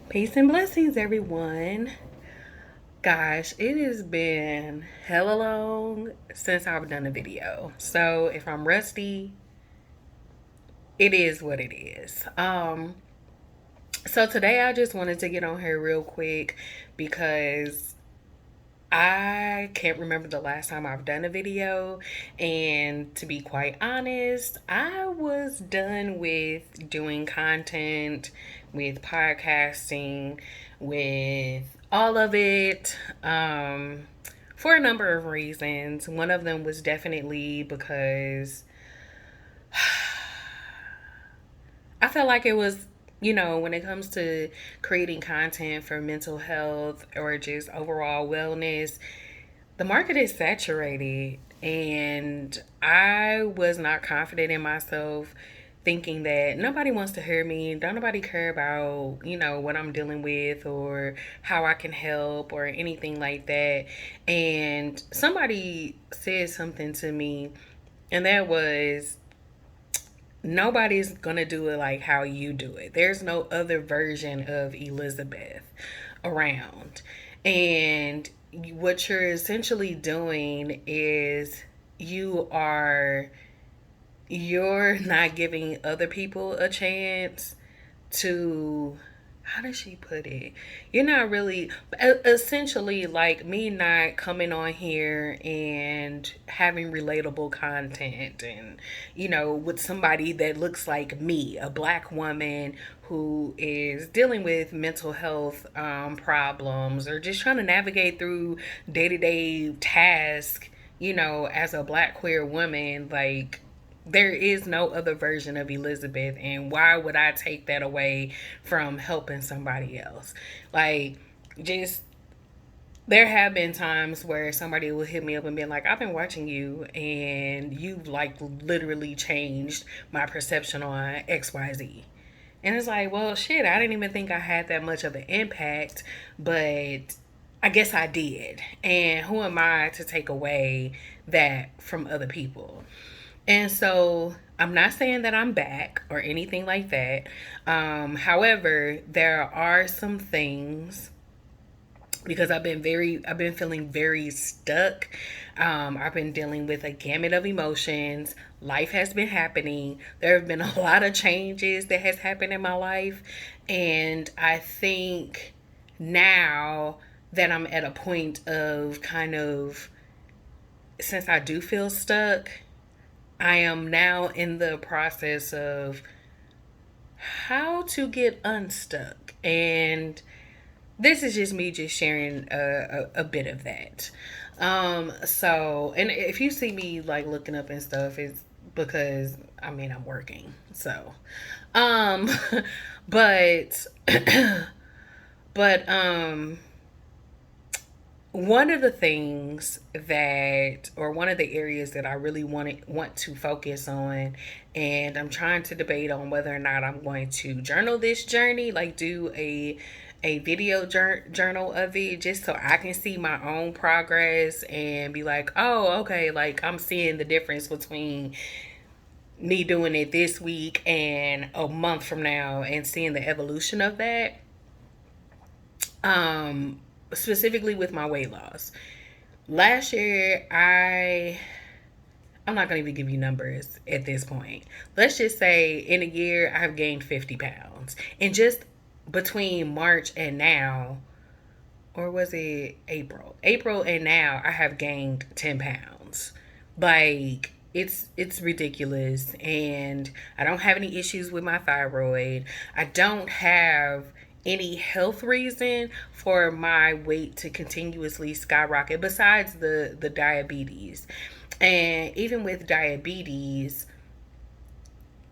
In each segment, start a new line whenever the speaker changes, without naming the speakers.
Peace and blessings, everyone. Gosh, it has been hella long since I've done a video. So if I'm rusty, it is what it is. So today I just wanted to get on here real quick because I can't remember the last time I've done a video. And to be quite honest, I was done with doing content, with podcasting, with all of it, for a number of reasons. One of them was definitely because I felt like it was, when it comes to creating content for mental health or just overall wellness, the market is saturated. And I was not confident in myself, thinking that nobody wants to hear me. Don't nobody care about, what I'm dealing with or how I can help or anything like that. And somebody said something to me, and that was, nobody's gonna do it like how you do it. There's no other version of Elizabeth around. And what you're essentially doing is you are you're not giving other people a chance to, how does she put it? You're not really, essentially, like me not coming on here and having relatable content and, with somebody that looks like me, a black woman who is dealing with mental health problems or just trying to navigate through day to day tasks, as a black queer woman. Like, there is no other version of Elizabeth, and why would I take that away from helping somebody else? Like, just, there have been times where somebody will hit me up and be like, I've been watching you and you've like literally changed my perception on XYZ. And it's like, well, shit, I didn't even think I had that much of an impact, but I guess I did. And who am I to take away that from other people? And so I'm not saying that I'm back or anything like that. However, there are some things, because I've been feeling very stuck. I've been dealing with a gamut of emotions. Life has been happening. There have been a lot of changes that has happened in my life. And I think now that I'm at a point of kind of, since I do feel stuck, I am now in the process of how to get unstuck. And this is just me just sharing a bit of that. So, and if you see me like looking up and stuff, it's because, I mean, I'm working. So, um, but, but, one of the things that, or one of the areas that I really want to focus on, and I'm trying to debate on whether or not I'm going to journal this journey, like do a video journal of it, just so I can see my own progress and be like, oh, okay, like I'm seeing the difference between me doing it this week and a month from now, and seeing the evolution of that. Specifically with my weight loss. Last year, I'm not gonna even give you numbers at this point. Let's just say in a year I've gained 50 pounds. And just between March and now, or was it April? April and now I have gained 10 pounds. Like, it's ridiculous. And I don't have any issues with my thyroid. I don't have any health reason for my weight to continuously skyrocket besides the diabetes. And even with diabetes,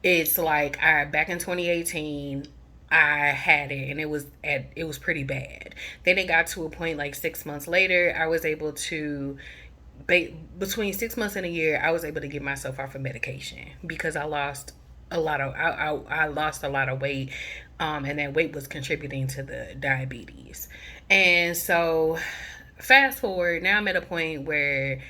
it's like, I back in 2018 I had it, and it was pretty bad. Then it got to a point like 6 months later, I was able to, between 6 months and a year, I was able to get myself off of medication because I lost a lot of weight, and that weight was contributing to the diabetes. And so, fast forward, now I'm at a point where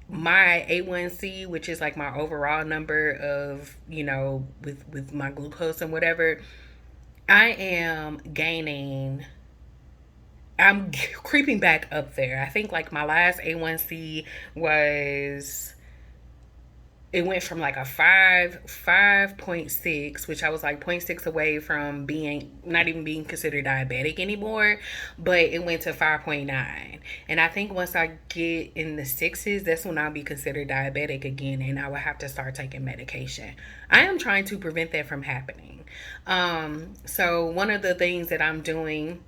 my A1C, which is like my overall number of, with my glucose and whatever, I am gaining, I'm creeping back up there. I think like my last A1C was, it went from like a 5.6, which I was like point 0.6 away from being, not even being considered diabetic anymore, but it went to 5.9. And I think once I get in the sixes, that's when I'll be considered diabetic again, and I will have to start taking medication. I am trying to prevent that from happening. So one of the things that I'm doing,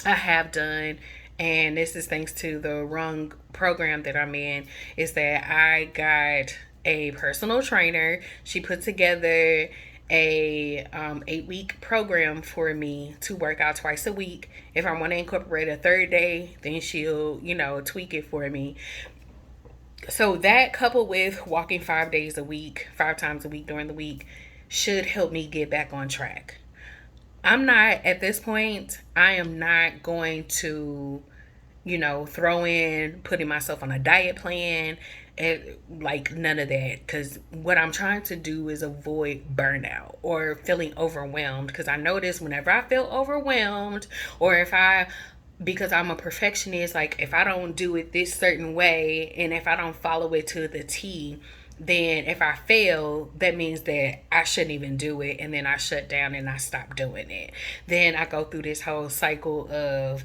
I have done, and this is thanks to the wrong program that I'm in, is that I got a personal trainer. She put together a 8-week program for me to work out twice a week. If I want to incorporate a third day, then she'll, tweak it for me. So that, coupled with walking 5 days a week, 5 times a week during the week, should help me get back on track. I'm not, at this point, I am not going to, throw in putting myself on a diet plan and like none of that. Because what I'm trying to do is avoid burnout or feeling overwhelmed. Because I notice whenever I feel overwhelmed, or if I, because I'm a perfectionist, like if I don't do it this certain way and if I don't follow it to the T, then if I fail, that means that I shouldn't even do it. And then I shut down and I stop doing it. Then I go through this whole cycle of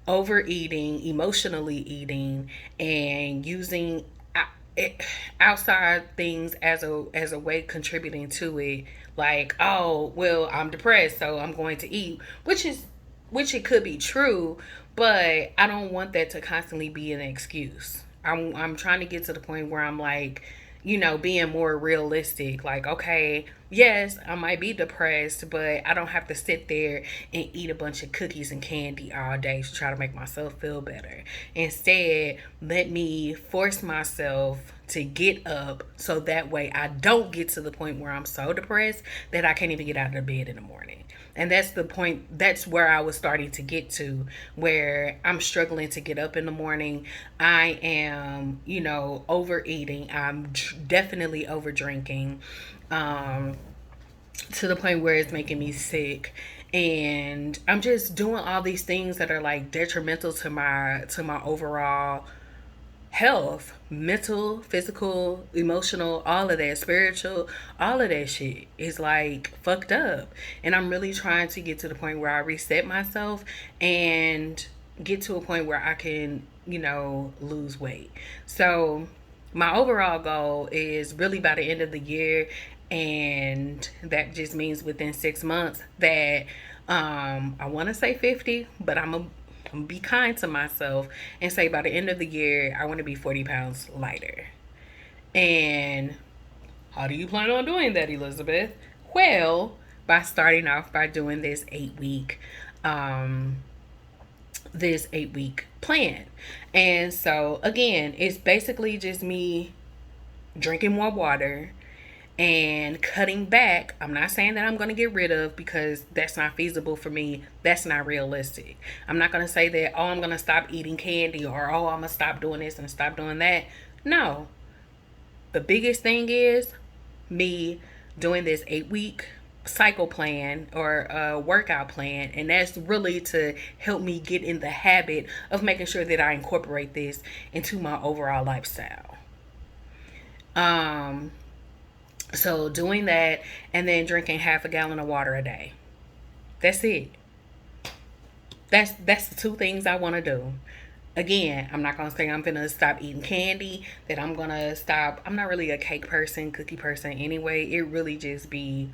overeating, emotionally eating, and using outside things as a way contributing to it. Like, oh well, I'm depressed, so I'm going to eat, which it could be true, but I don't want that to constantly be an excuse. I'm trying to get to the point where I'm like, being more realistic. Like, okay, yes, I might be depressed, but I don't have to sit there and eat a bunch of cookies and candy all day to try to make myself feel better. Instead, let me force myself to get up so that way I don't get to the point where I'm so depressed that I can't even get out of bed in the morning. And that's the point, that's where I was starting to get to, where I'm struggling to get up in the morning. I am, overeating. I'm definitely over drinking, to the point where it's making me sick. And I'm just doing all these things that are like detrimental to my overall health, mental, physical, emotional, all of that, spiritual, all of that shit is like fucked up. And I'm really trying to get to the point where I reset myself and get to a point where I can, lose weight. So my overall goal is really by the end of the year, and that just means within 6 months, that I want to say 50, but I'm be kind to myself and say by the end of the year I want to be 40 pounds lighter. And how do you plan on doing that, Elizabeth? Well, by starting off by doing um this 8 week plan. And so again, it's basically just me drinking more water and cutting back. I'm not saying that I'm going to get rid of, because that's not feasible for me. That's not realistic. I'm not going to say that, oh, I'm going to stop eating candy, or oh, I'm going to stop doing this and stop doing that. No. The biggest thing is me doing this 8 week cycle plan or workout plan, and that's really to help me get in the habit of making sure that I incorporate this into my overall lifestyle. um so doing that, and then drinking half a gallon of water a day. That's it. That's the two things I want to do. Again, I'm not gonna say I'm gonna stop eating candy, that I'm gonna stop. I'm not really a cake person, cookie person anyway. It really just be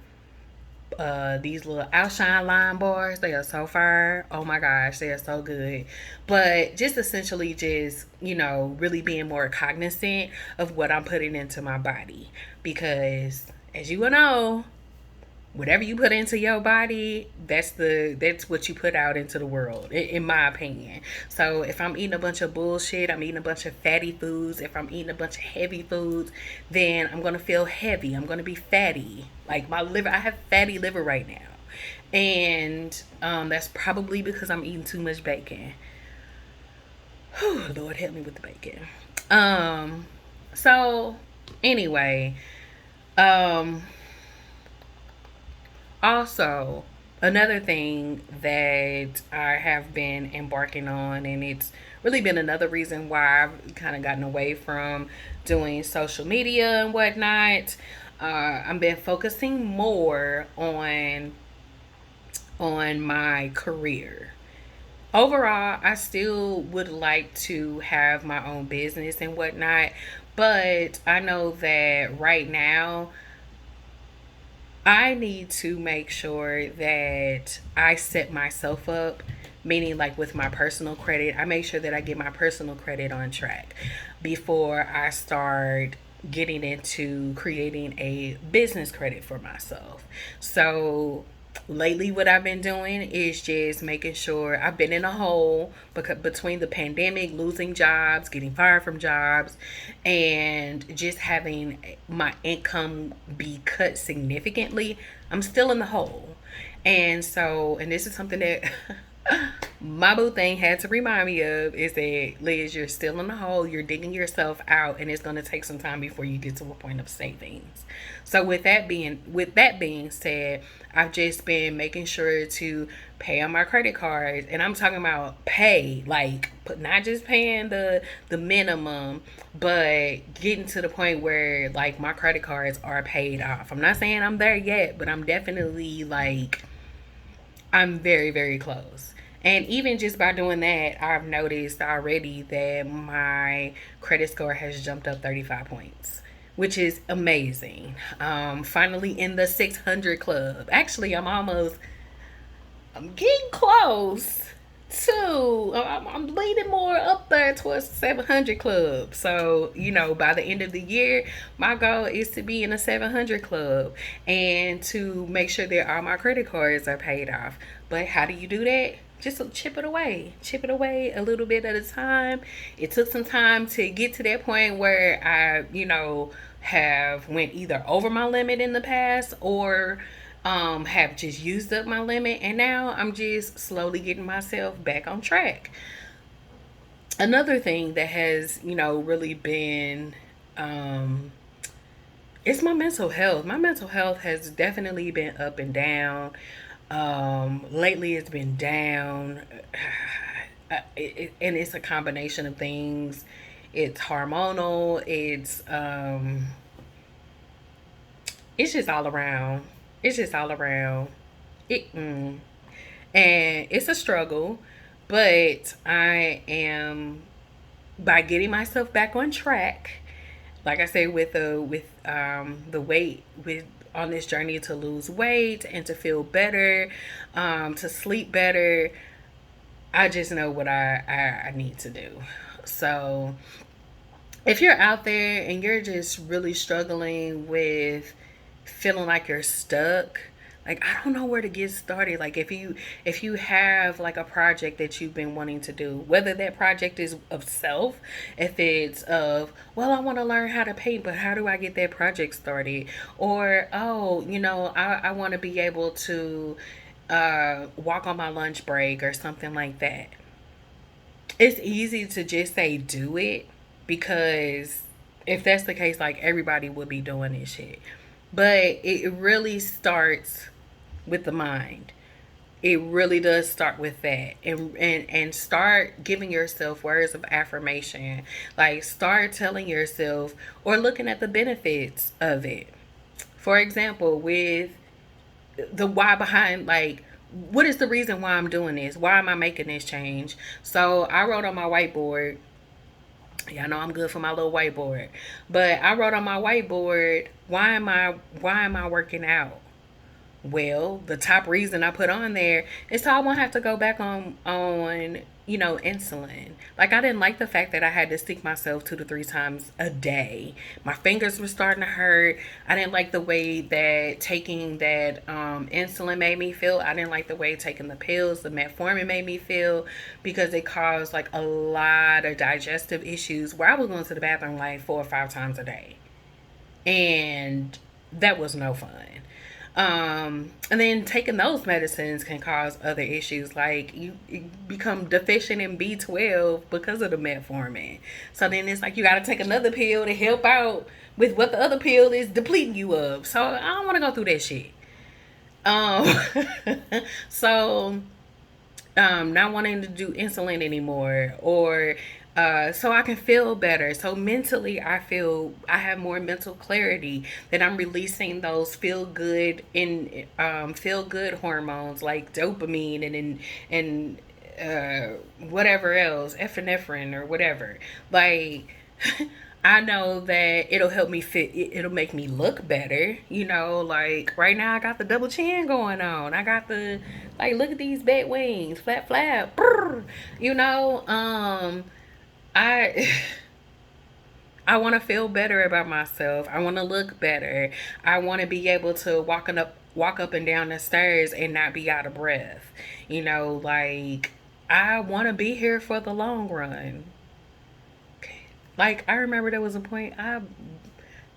these little outshine line bars. They are so fire. Oh my gosh, they are so good. But just essentially just, really being more cognizant of what I'm putting into my body. Because as you will know, whatever you put into your body, that's what you put out into the world, in my opinion. So if I'm eating a bunch of bullshit, I'm eating a bunch of fatty foods. If I'm eating a bunch of heavy foods, then I'm gonna feel heavy. I'm gonna be fatty. Like my liver, I have fatty liver right now, and that's probably because I'm eating too much bacon. Whew, Lord help me with the bacon. So anyway, um also, Another thing that I have been embarking on, and it's really been another reason why I've kind of gotten away from doing social media and whatnot. I've been focusing more on my career. Overall, I still would like to have my own business and whatnot, but I know that right now I need to make sure that I set myself up, meaning like with my personal credit, I make sure that I get my personal credit on track before I start getting into creating a business credit for myself. So lately what I've been doing is just making sure I've been in a hole because between the pandemic, losing jobs, getting fired from jobs, and just having my income be cut significantly, I'm still in the hole. And so, and this is something that my boo thing had to remind me of is that Liz, you're still in the hole, you're digging yourself out, and it's going to take some time before you get to a point of savings. So with that being said, I've just been making sure to pay on my credit cards, and I'm talking about pay, like not just paying the minimum, but getting to the point where like my credit cards are paid off. I'm not saying I'm there yet, but I'm definitely like I'm very, very close. And even just by doing that, I've noticed already that my credit score has jumped up 35 points, which is amazing. Finally in the 600 club. Actually, I'm getting close to, I'm leaning more up there towards the 700 club. So, by the end of the year, my goal is to be in a 700 club and to make sure that all my credit cards are paid off. But how do you do that? Just chip it away a little bit at a time. It took some time to get to that point where I, have went either over my limit in the past or have just used up my limit, and now I'm just slowly getting myself back on track. Another thing that has, really been it's my mental health. My mental health has definitely been up and down. Lately, it's been down, and it's a combination of things. It's hormonal. It's just all around. It's just all around. And it's a struggle, but I am by getting myself back on track. Like I say, with the weight with on this journey to lose weight and to feel better, to sleep better. I just know what I need to do. So if you're out there and you're just really struggling with feeling like you're stuck, like I don't know where to get started. Like if you have like a project that you've been wanting to do, whether that project is of self, if it's of, well, I want to learn how to paint, but how do I get that project started? Or, oh, I want to be able to walk on my lunch break or something like that. It's easy to just say do it because if that's the case, like everybody would be doing this shit. But it really starts with the mind. It really does start with that, and start giving yourself words of affirmation. Like start telling yourself or looking at the benefits of it. For example, with the why behind, like, what is the reason why I'm doing this? Why am I making this change? So I wrote on my whiteboard. Yeah, I know I'm good for my little whiteboard, but I wrote on my whiteboard, why am I working out? Well, the top reason I put on there is so I won't have to go back on insulin. Like I didn't like the fact that I had to stick myself 2 to 3 times a day. My fingers were starting to hurt. I didn't like the way that taking that insulin made me feel. I didn't like the way taking the pills, the metformin made me feel because it caused like a lot of digestive issues where I was going to the bathroom like 4 or 5 times a day. And that was no fun. And then taking those medicines can cause other issues, like you become deficient in B12 because of the metformin. So then it's like you got to take another pill to help out with what the other pill is depleting you of. So I don't want to go through that shit. Um, so not wanting to do insulin anymore, or so I can feel better. So mentally, I feel I have more mental clarity, that I'm releasing those feel good hormones like dopamine and whatever else, epinephrine or whatever. Like, I know that it'll help me fit. It'll make me look better. Like right now I got the double chin going on. I got the, like, look at these bat wings, flap flap. Brrr. You know, I I want to feel better about myself. I want to look better. I want to be able to walk up and down the stairs and not be out of breath. Like, I want to be here for the long run. Like, I remember there was a point I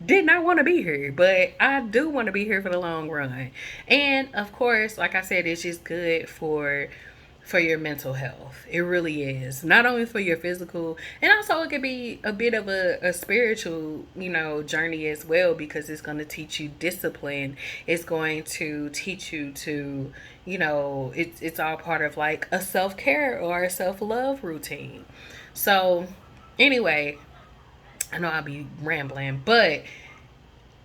did not want to be here, but I do want to be here for the long run. And of course, like I said, it's just good for your mental health. It really is. Not only for your physical, and also it could be a bit of a spiritual, journey as well, because it's going to teach you discipline. It's going to teach you to, it's all part of like a self-care or a self-love routine. So, anyway, I know I'll be rambling, but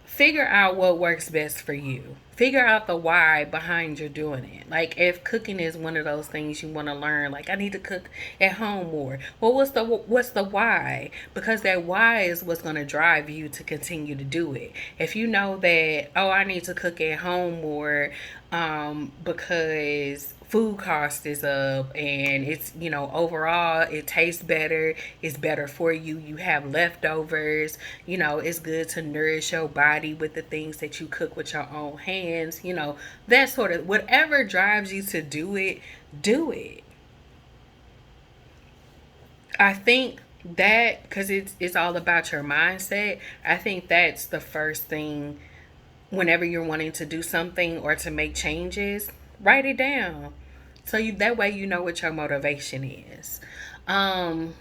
figure out what works best for you. Figure out the why behind you doing it. Like, if cooking is one of those things you want to learn, like, I need to cook at home more. Well, what's the why? Because that why is what's going to drive you to continue to do it. If you know that, oh, I need to cook at home more, because food cost is up, and it's, overall it tastes better, it's better for you, you have leftovers, it's good to nourish your body with the things that you cook with your own hands, that sort of, whatever drives you to do it, do it. I think that, because it's all about your mindset, I think that's the first thing. Whenever you're wanting to do something or to make changes, write it down, so you, that way you know what your motivation is. um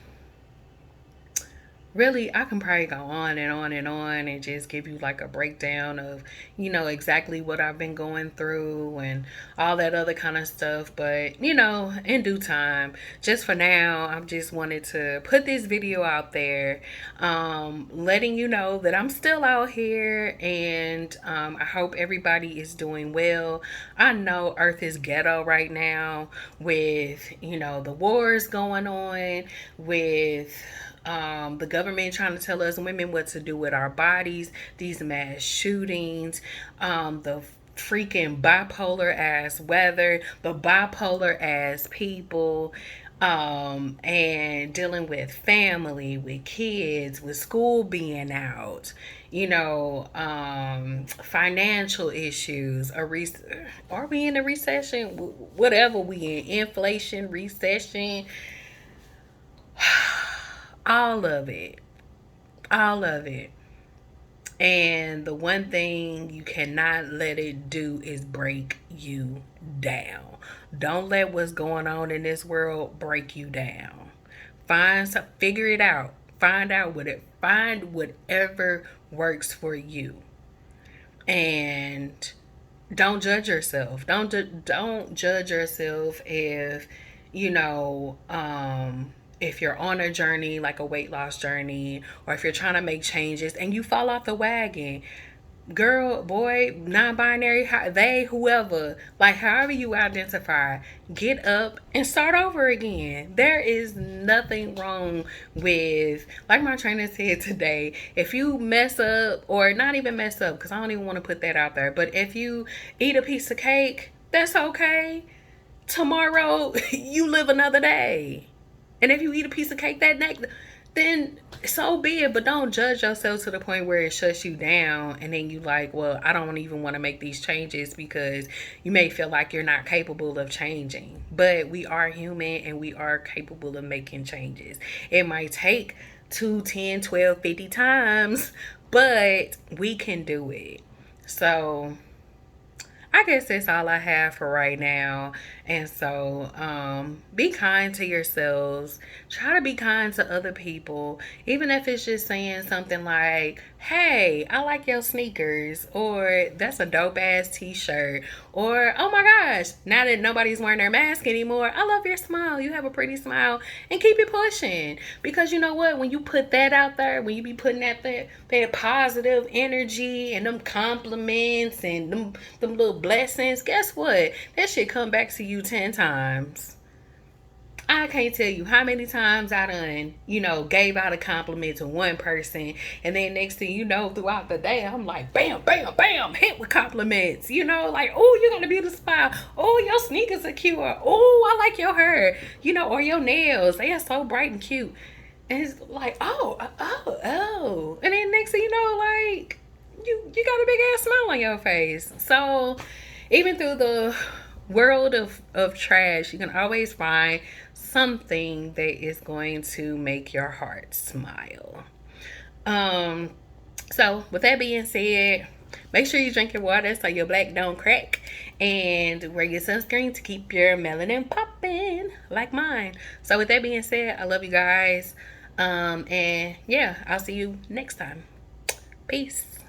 Really, I can probably go on and on and on and just give you like a breakdown of, exactly what I've been going through and all that other kind of stuff. But, in due time, just for now, I've just wanted to put this video out there, letting you know that I'm still out here, and I hope everybody is doing well. I know Earth is ghetto right now with, the wars going on, with the government trying to tell us women what to do with our bodies, these mass shootings, the freaking bipolar ass weather, the bipolar ass people, and dealing with family, with kids, with school being out, financial issues. Are we in a recession? Whatever we in, inflation, recession, all of it, all of it. And the one thing you cannot let it do is break you down. Don't let what's going on in this world break you down. Figure it out. Find whatever works for you. And don't judge yourself. Don't judge yourself if you're on a journey, like a weight loss journey, or if you're trying to make changes and you fall off the wagon. Girl, boy, non-binary, they, whoever, like, however you identify, get up and start over again. There is nothing wrong with, like my trainer said today, if you mess up, or not even mess up, because I don't even want to put that out there, but if you eat a piece of cake, that's okay. Tomorrow you live another day. And if you eat a piece of cake that night, then so be it. But don't judge yourself to the point where it shuts you down, and then you like, well, I don't even want to make these changes, because you may feel like you're not capable of changing. But we are human, and we are capable of making changes. It might take 2, 10, 12, 50 times, but we can do it. So I guess that's all I have for right now. And so, be kind to yourselves. Try to be kind to other people. Even if it's just saying something like, hey, I like your sneakers, or that's a dope ass t shirt, Or, oh my gosh, now that nobody's wearing their mask anymore, I love your smile. You have a pretty smile. And keep it pushing. Because you know what? When you put that out there, when you be putting that positive energy and them compliments and them little blessings, guess what? That shit come back to you 10 times. I can't tell you how many times I done, gave out a compliment to one person, and then next thing you know, throughout the day, I'm like, bam, bam, bam, hit with compliments. Like, oh, you got a beautiful smile. Oh, your sneakers are cute. Or, oh, I like your hair. Or your nails. They are so bright and cute. And it's like, oh. And then next thing you know, like, you got a big ass smile on your face. So even through the world of trash, you can always find something that is going to make your heart smile. So with that being said, make sure you drink your water so your black don't crack, and wear your sunscreen to keep your melanin popping like mine. So with that being said, I love you guys. And yeah, I'll see you next time. Peace.